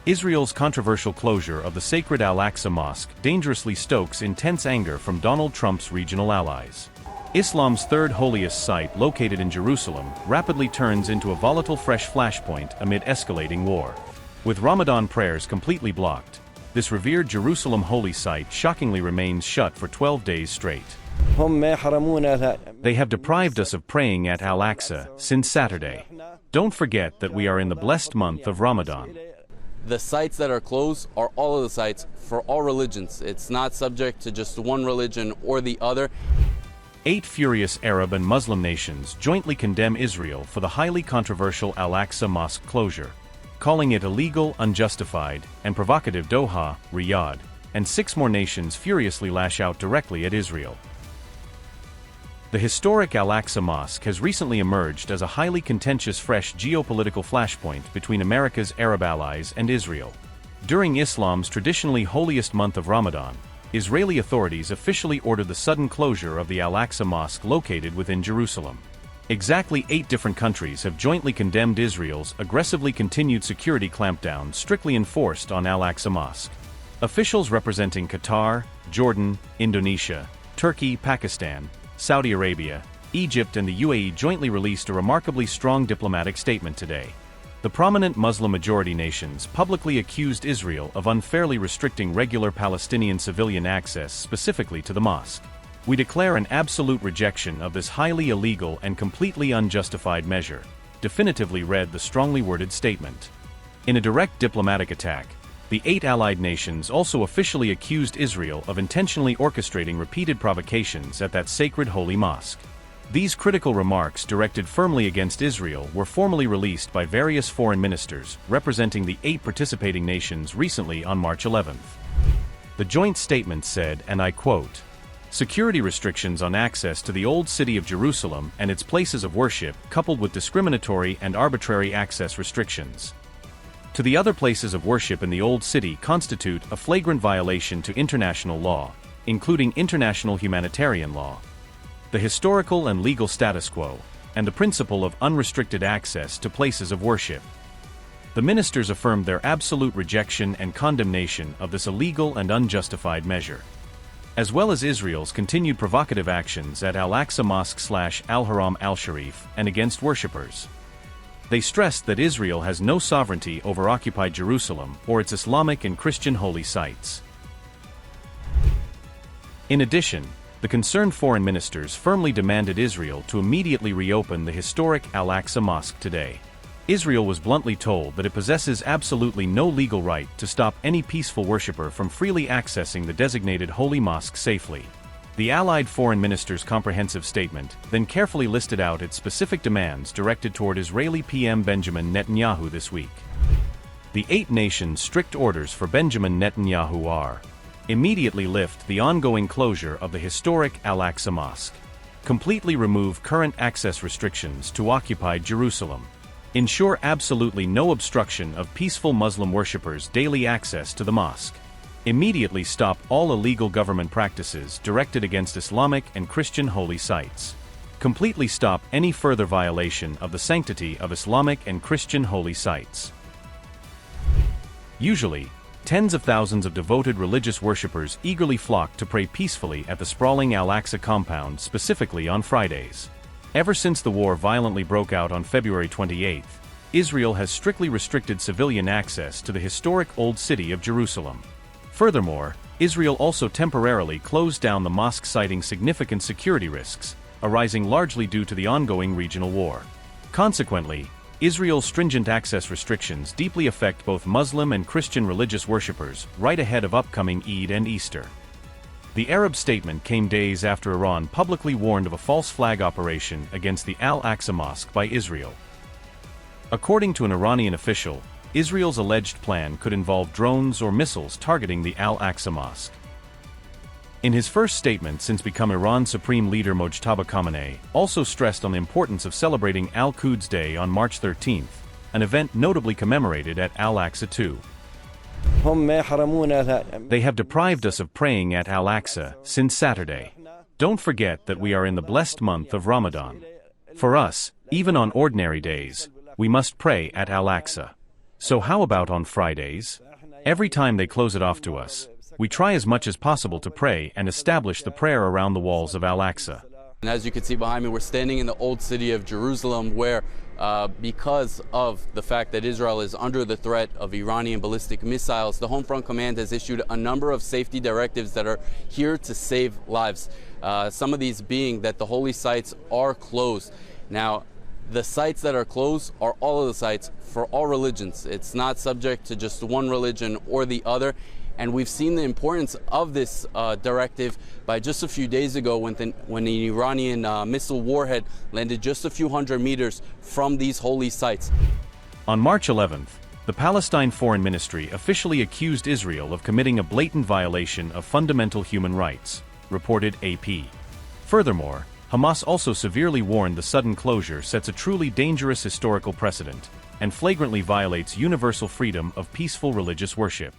Israel's controversial closure of the sacred Al-Aqsa Mosque dangerously stokes intense anger from Donald Trump's regional allies. Islam's third holiest site located in Jerusalem rapidly turns into a volatile fresh flashpoint amid escalating war. With Ramadan prayers completely blocked, this revered Jerusalem holy site shockingly remains shut for 12 days straight. They have deprived us of praying at Al-Aqsa since Saturday. Don't forget that we are in the blessed month of Ramadan. The sites that are closed are all of the sites for all religions. It's not subject to just one religion or the other. 8 furious Arab and Muslim nations jointly condemn Israel for the highly controversial Al-Aqsa Mosque closure, calling it illegal, unjustified, and provocative. Doha, Riyadh, and 6 more nations furiously lash out directly at Israel. The historic Al-Aqsa Mosque has recently emerged as a highly contentious fresh geopolitical flashpoint between America's Arab allies and Israel. During Islam's traditionally holiest month of Ramadan, Israeli authorities officially ordered the sudden closure of the Al-Aqsa Mosque located within Jerusalem. Exactly 8 different countries have jointly condemned Israel's aggressively continued security clampdown strictly enforced on Al-Aqsa Mosque. Officials representing Qatar, Jordan, Indonesia, Turkey, Pakistan, Saudi Arabia, Egypt and the UAE jointly released a remarkably strong diplomatic statement today. The prominent Muslim-majority nations publicly accused Israel of unfairly restricting regular Palestinian civilian access specifically to the mosque. We declare an absolute rejection of this highly illegal and completely unjustified measure, definitively read the strongly worded statement. In a direct diplomatic attack, the 8 allied nations also officially accused Israel of intentionally orchestrating repeated provocations at that sacred holy mosque. These critical remarks directed firmly against Israel were formally released by various foreign ministers representing the 8 participating nations recently on March 11th. The joint statement said, and I quote, "Security restrictions on access to the Old City of Jerusalem and its places of worship, coupled with discriminatory and arbitrary access restrictions to the other places of worship in the Old City, constitute a flagrant violation to international law, including international humanitarian law, the historical and legal status quo, and the principle of unrestricted access to places of worship." The ministers affirmed their absolute rejection and condemnation of this illegal and unjustified measure, as well as Israel's continued provocative actions at Al-Aqsa Mosque/Al-Haram Al-Sharif and against worshippers. They stressed that Israel has no sovereignty over occupied Jerusalem or its Islamic and Christian holy sites. In addition, the concerned foreign ministers firmly demanded Israel to immediately reopen the historic Al-Aqsa Mosque today. Israel was bluntly told that it possesses absolutely no legal right to stop any peaceful worshipper from freely accessing the designated holy mosque safely. The Allied foreign minister's comprehensive statement then carefully listed out its specific demands directed toward Israeli PM Benjamin Netanyahu this week. The 8 nations' strict orders for Benjamin Netanyahu are: immediately lift the ongoing closure of the historic Al-Aqsa Mosque, completely remove current access restrictions to occupied Jerusalem, ensure absolutely no obstruction of peaceful Muslim worshippers' daily access to the mosque, immediately stop all illegal government practices directed against Islamic and Christian holy sites, completely stop any further violation of the sanctity of Islamic and Christian holy sites. Usually, tens of thousands of devoted religious worshippers eagerly flock to pray peacefully at the sprawling Al-Aqsa compound, specifically on Fridays. Ever since the war violently broke out on February 28, Israel has strictly restricted civilian access to the historic Old City of Jerusalem. Furthermore, Israel also temporarily closed down the mosque, citing significant security risks, arising largely due to the ongoing regional war. Consequently, Israel's stringent access restrictions deeply affect both Muslim and Christian religious worshippers right ahead of upcoming Eid and Easter. The Arab statement came days after Iran publicly warned of a false flag operation against the Al-Aqsa Mosque by Israel. According to an Iranian official, Israel's alleged plan could involve drones or missiles targeting the Al-Aqsa Mosque. In his first statement since becoming Iran's supreme leader, Mojtaba Khamenei also stressed on the importance of celebrating Al-Quds Day on March 13th, an event notably commemorated at Al-Aqsa too. They have deprived us of praying at Al-Aqsa since Saturday. Don't forget that we are in the blessed month of Ramadan. For us, even on ordinary days, we must pray at Al-Aqsa. So how about on Fridays? Every time they close it off to us, we try as much as possible to pray and establish the prayer around the walls of Al-Aqsa. And as you can see behind me, we're standing in the old city of Jerusalem where because of the fact that Israel is under the threat of Iranian ballistic missiles, the Home Front Command has issued a number of safety directives that are here to save lives. Some of these being that the holy sites are closed. Now, the sites that are closed are all of the sites for all religions. It's not subject to just one religion or the other. And we've seen the importance of this directive by just a few days ago when an Iranian missile warhead landed just a few hundred meters from these holy sites. On March 11th, the Palestine Foreign Ministry officially accused Israel of committing a blatant violation of fundamental human rights, reported AP. Furthermore, Hamas also severely warned the sudden closure sets a truly dangerous historical precedent and flagrantly violates universal freedom of peaceful religious worship.